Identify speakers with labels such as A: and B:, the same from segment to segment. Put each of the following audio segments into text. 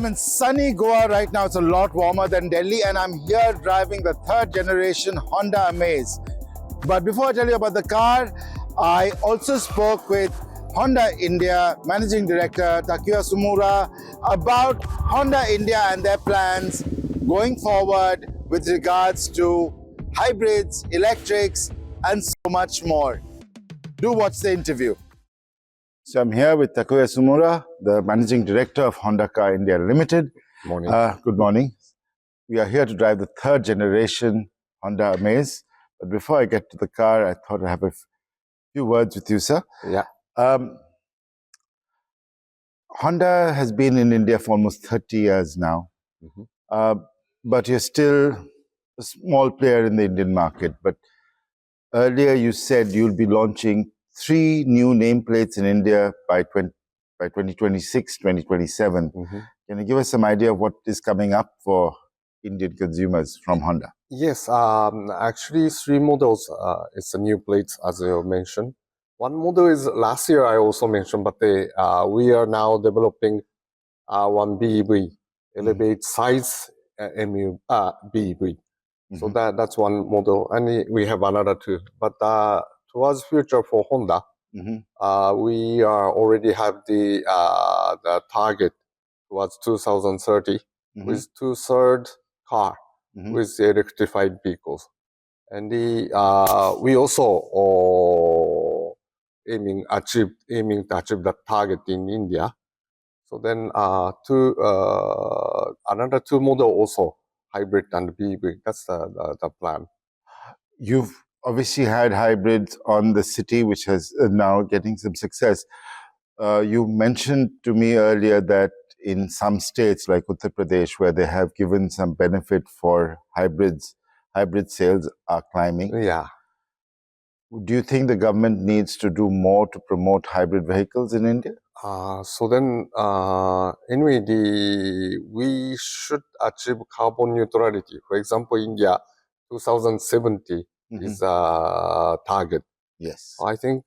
A: I'm in sunny Goa right now. It's a lot warmer than Delhi, and I'm here driving the third generation Honda Amaze. But before I tell you about the car, I also spoke with Honda India Managing Director Takuya Tsumura about Honda India and their plans going forward with regards to hybrids, electrics, and so much more. Do watch the interview. So I'm here with Takuya Tsumura, the Managing Director of Honda Car India Limited.
B: Morning.
A: Good morning. We are here to drive the third generation Honda Amaze. But before I get to the car, I thought I'd have a few words with you, sir.
B: Yeah.
A: Honda has been in India for almost 30 years now. But you're still a small player in the Indian market. But earlier you said you'll be launching 3 new nameplates in India by 2026, 2027. Can you give us some idea of what is coming up for Indian consumers from Honda?
B: Yes, actually 3 models, it's a new plates as you mentioned. One model is last year I also mentioned, but we are now developing one BEV, elevate size BEV. So that's one model, and we have another 2. But towards future for Honda, we are already have the target towards 2030 with 2/3 car with the electrified vehicles, and we also aiming to achieve that target in India. So then another 2 model also hybrid and BEV. That's the plan.
A: You've obviously had hybrids on the city, which has now getting some success. You mentioned to me earlier that in some states like Uttar Pradesh, where they have given some benefit for hybrids, hybrid sales are climbing.
B: Yeah.
A: Do you think the government needs to do more to promote hybrid vehicles in India?
B: So then, anyway, we should achieve carbon neutrality. For example, India, 2070 is a target.
A: Yes.
B: I think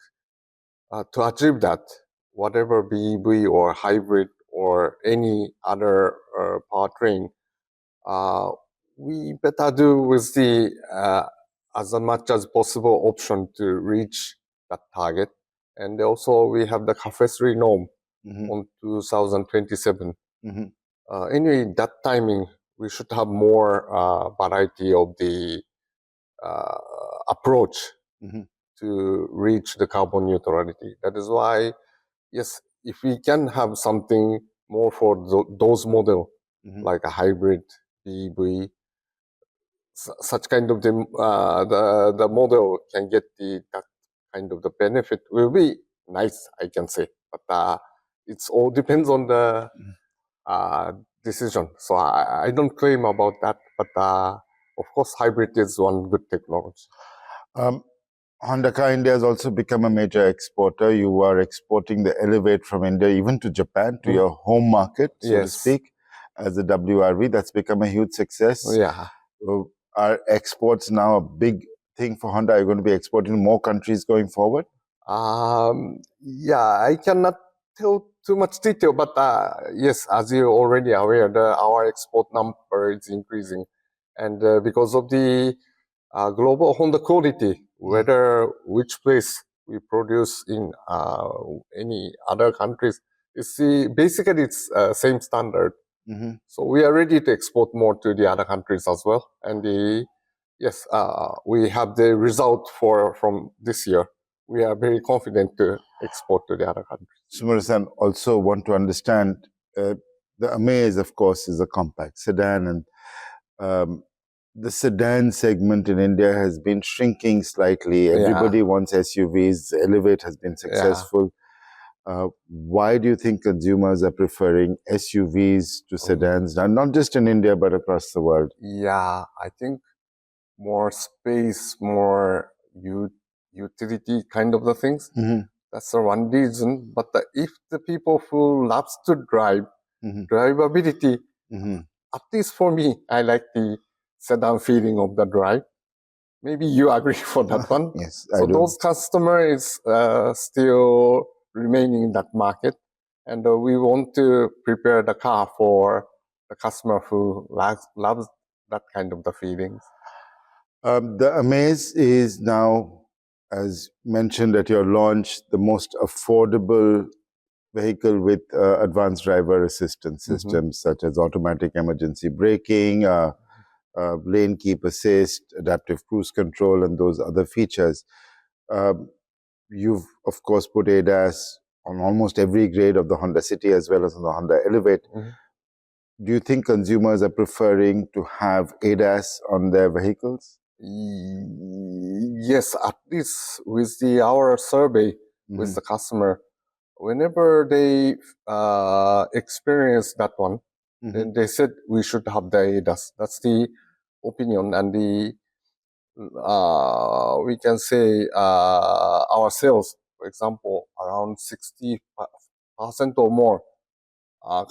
B: to achieve that, whatever BEV or hybrid or any other powertrain, we better do with the as much as possible option to reach that target. And also we have the CAFE-3 norm on 2027. Anyway, that timing, we should have more variety of the approach to reach the carbon neutrality. That is why, yes, if we can have something more for those model, like a hybrid, BEV, such kind of the model can get that kind of the benefit will be nice, I can say. But it's all depends on the decision. So I don't claim about that. But of course, hybrid is one good technology.
A: Honda Car India has also become a major exporter. You are exporting the Elevate from India even to Japan, to your home market, so to speak, as a WRV. That's become a huge success.
B: Yeah.
A: Are exports now a big thing for Honda? Are you going to be exporting to more countries going forward?
B: Yeah, I cannot tell too much detail, but yes, as you're already aware, our export number is increasing. And because of the global Honda quality, whether which place we produce in any other countries, basically it's same standard. So we are ready to export more to the other countries as well. And yes, we have the result from this year. We are very confident to export to the other countries.
A: Tsumura-san, also want to understand, the Amaze, of course, is a compact sedan, and the sedan segment in India has been shrinking slightly. Everybody wants SUVs. Elevate has been successful. Why do you think consumers are preferring SUVs to sedans, not just in India, but across the world?
B: Yeah, I think more space, more utility kind of the things. That's the one reason. But if the people who loves to drive, drivability, at least for me, I like the sedan feeling of the drive. Maybe you agree for that one.
A: Yes,
B: so
A: I do.
B: those customers still remaining in that market. and we want to prepare the car for the customer who loves that kind of the feelings.
A: The Amaze is now, as mentioned at your launch, the most affordable vehicle with advanced driver assistance systems such as automatic emergency braking, lane keep assist, adaptive cruise control, and those other features. You've, of course, put ADAS on almost every grade of the Honda City as well as on the Honda Elevate. Do you think consumers are preferring to have ADAS on their vehicles?
B: Yes, at least with our survey with the customer, whenever they experience that one, then they said we should have the ADAS. That's the opinion, and the we can say our sales, for example, around 60% or more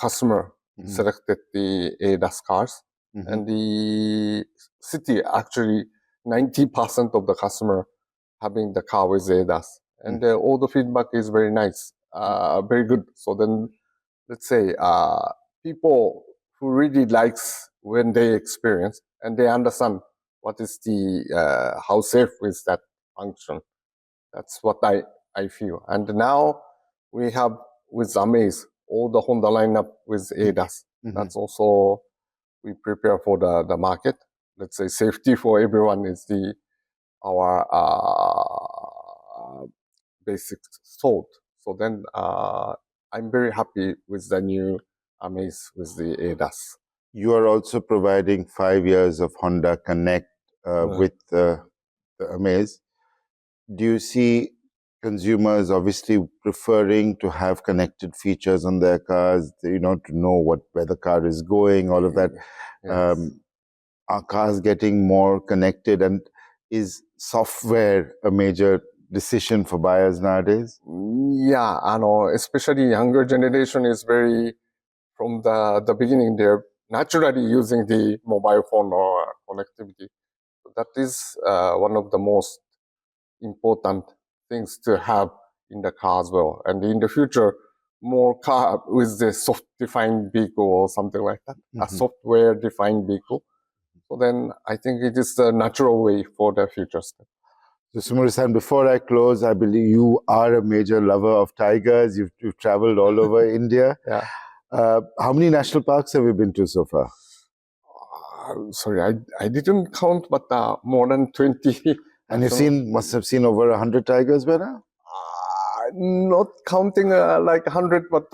B: customer selected the ADAS cars, and the city actually 90% of the customer having the car with ADAS, and all the feedback is very nice, very good. So then, let's say people who really likes when they experience and they understand what is the how safe is that function. That's what I feel. And now we have with Amaze all the Honda lineup with ADAS. That's also we prepare for the market. Let's say safety for everyone is our basic thought. So then I'm very happy with the new Amaze with the ADAS.
A: You are also providing 5 years of Honda Connect with the Amaze. Do you see consumers obviously preferring to have connected features on their cars, to know where the car is going, all of that?
B: Yes.
A: Are cars getting more connected, and is software a major decision for buyers nowadays?
B: Yeah, I know, especially younger generation is very, from the beginning, they're naturally using the mobile phone or connectivity. That is one of the most important things to have in the car as well. And in the future, more car with the soft-defined vehicle or something like that, a software-defined vehicle. So then I think it is the natural way for the future step.
A: So Tsumura-san, before I close, I believe you are a major lover of tigers. You've traveled all over India.
B: Yeah.
A: How many national parks have you been to so far?
B: Sorry, I didn't count, but more than 20.
A: And must have seen over 100 tigers by now?
B: Not counting like 100, but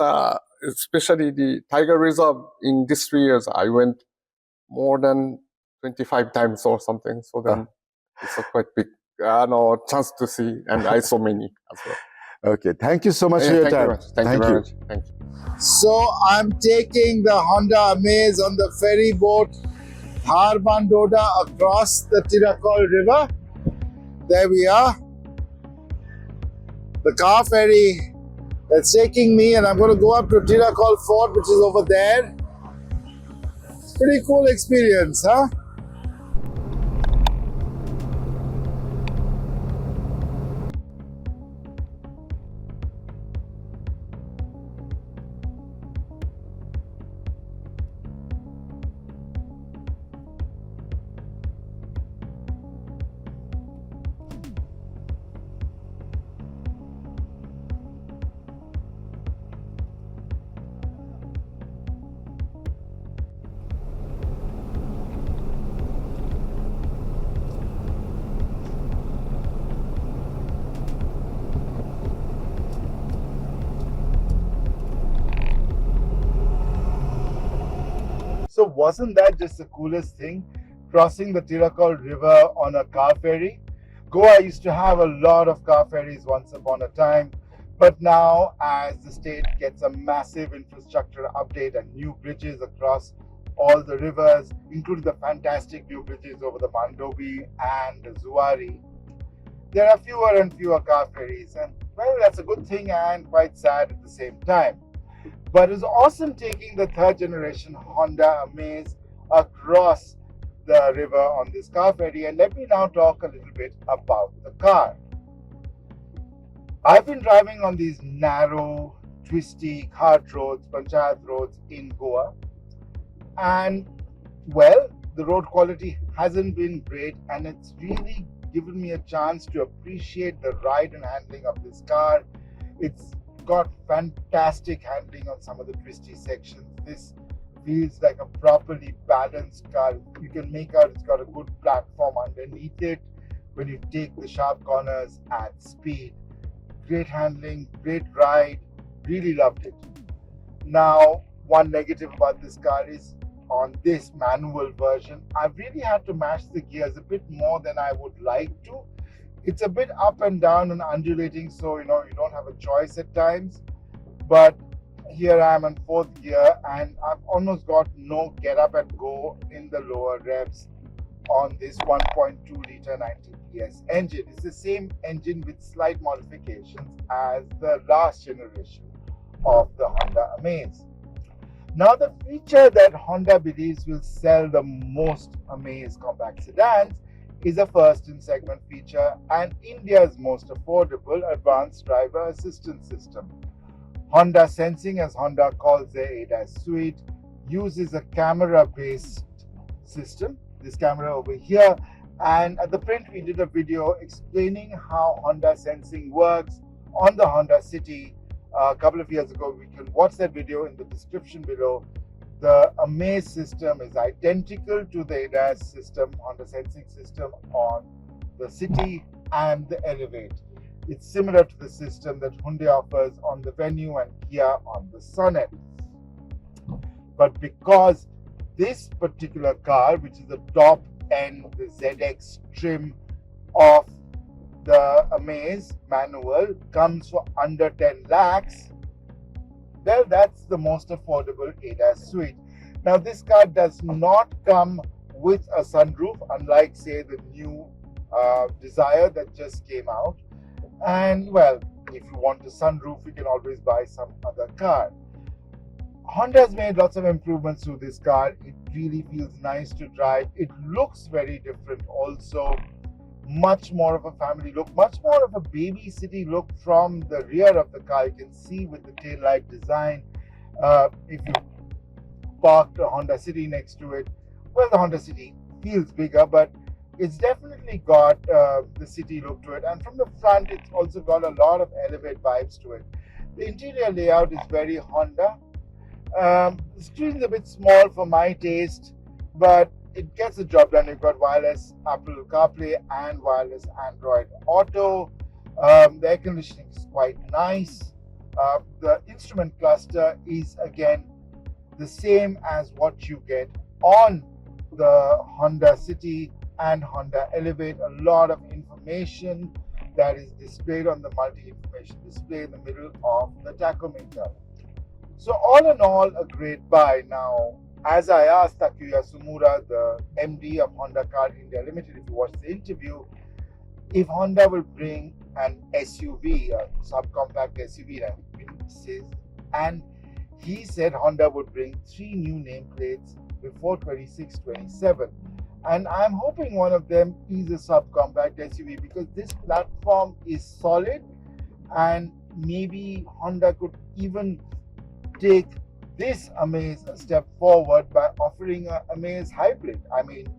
B: especially the tiger reserve in these 3 years, I went more than 25 times or something. So then it's a quite big chance to see, and I saw many as well.
A: Okay, thank you so much for your time.
B: Thank you very much. Thank you.
A: So I'm taking the Honda Amaze on the ferry boat Tharbandoda across the Tirakol River. There we are. The car ferry that's taking me, and I'm going to go up to Tiracol Fort, which is over there. Pretty cool experience, huh? So wasn't that just the coolest thing? Crossing the Tiracol River on a car ferry? Goa used to have a lot of car ferries once upon a time, but now as the state gets a massive infrastructure update and new bridges across all the rivers, including the fantastic new bridges over the Mandovi and the Zuari, there are fewer and fewer car ferries, and well, that's a good thing and quite sad at the same time. But it's awesome taking the third generation Honda Amaze across the river on this car ferry. And let me now talk a little bit about the car. I've been driving on these narrow twisty hard roads, panchayat roads in Goa. And well, the road quality hasn't been great, and it's really given me a chance to appreciate the ride and handling of this car. It's got fantastic handling on some of the twisty sections. This feels like a properly balanced car. You can make out it's got a good platform underneath it when you take the sharp corners at speed. Great handling, great ride, really loved it. Now, one negative about this car is on this manual version, I've really had to mash the gears a bit more than I would like to. It's a bit up and down and undulating, so you don't have a choice at times. But here I am in fourth gear, and I've almost got no get up and go in the lower revs on this 1.2 liter 90 PS engine. It's the same engine with slight modifications as the last generation of the Honda Amaze. Now, the feature that Honda believes will sell the most Amaze compact sedans is a first in segment feature and India's most affordable advanced driver assistance system. Honda Sensing, as Honda calls their ADAS suite, uses a camera based system, this camera over here, and at ThePrint we did a video explaining how Honda Sensing works on the Honda City a couple of years ago. We can watch that video in the description below. The Amaze system is identical to the ADAS system, Honda Sensing system on the City and the Elevate. It's similar to the system that Hyundai offers on the Venue and Kia on the Sonet. But because this particular car, which is the top end, the ZX trim of the Amaze manual, comes for under 10 lakhs, well, that's the most affordable ADAS suite. Now, this car does not come with a sunroof, unlike, say, the new Desire that just came out. And, well, if you want a sunroof, you can always buy some other car. Honda has made lots of improvements to this car. It really feels nice to drive. It looks very different also. Much more of a family look, much more of a baby city look from the rear of the car. You can see with the tail light design. If you parked a Honda City next to it, well, the Honda City feels bigger, but it's definitely got the city look to it. And from the front, it's also got a lot of Elevate vibes to it. The interior layout is very Honda. The screen's a bit small for my taste, but it gets the job done. You've got wireless Apple CarPlay and wireless Android Auto. The air conditioning is quite nice. The instrument cluster is again the same as what you get on the Honda City and Honda Elevate. A lot of information that is displayed on the multi-information display in the middle of the tachometer. So all in all, a great buy. Now, as I asked Takuya Tsumura, the MD of Honda Car India Limited, if you watch the interview, if Honda will bring an SUV, a subcompact SUV, and he said Honda would bring 3 new nameplates before 26-27. And I'm hoping one of them is a subcompact SUV, because this platform is solid, and maybe Honda could even take this Amaze a step forward by offering an Amaze hybrid. I mean,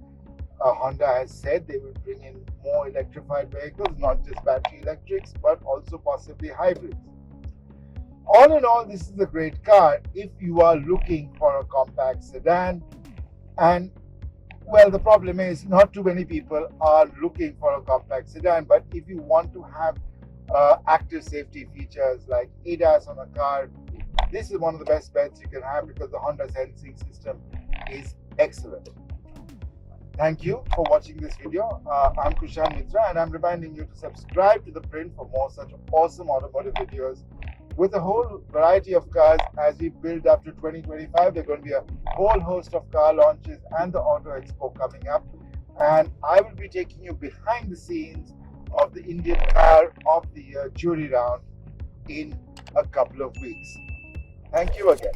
A: Honda has said they will bring in more electrified vehicles, not just battery electrics, but also possibly hybrids. All in all, this is a great car if you are looking for a compact sedan. And well, the problem is not too many people are looking for a compact sedan, but if you want to have active safety features like ADAS on a car, this is one of the best bets you can have, because the Honda Sensing system is excellent. Thank you for watching this video. I'm Kushan Mitra, and I'm reminding you to subscribe to ThePrint for more such awesome automotive videos with a whole variety of cars. As we build up to 2025, there are going to be a whole host of car launches and the Auto Expo coming up. And I will be taking you behind the scenes of the Indian Car of the Year jury round in a couple of weeks. Thank you again.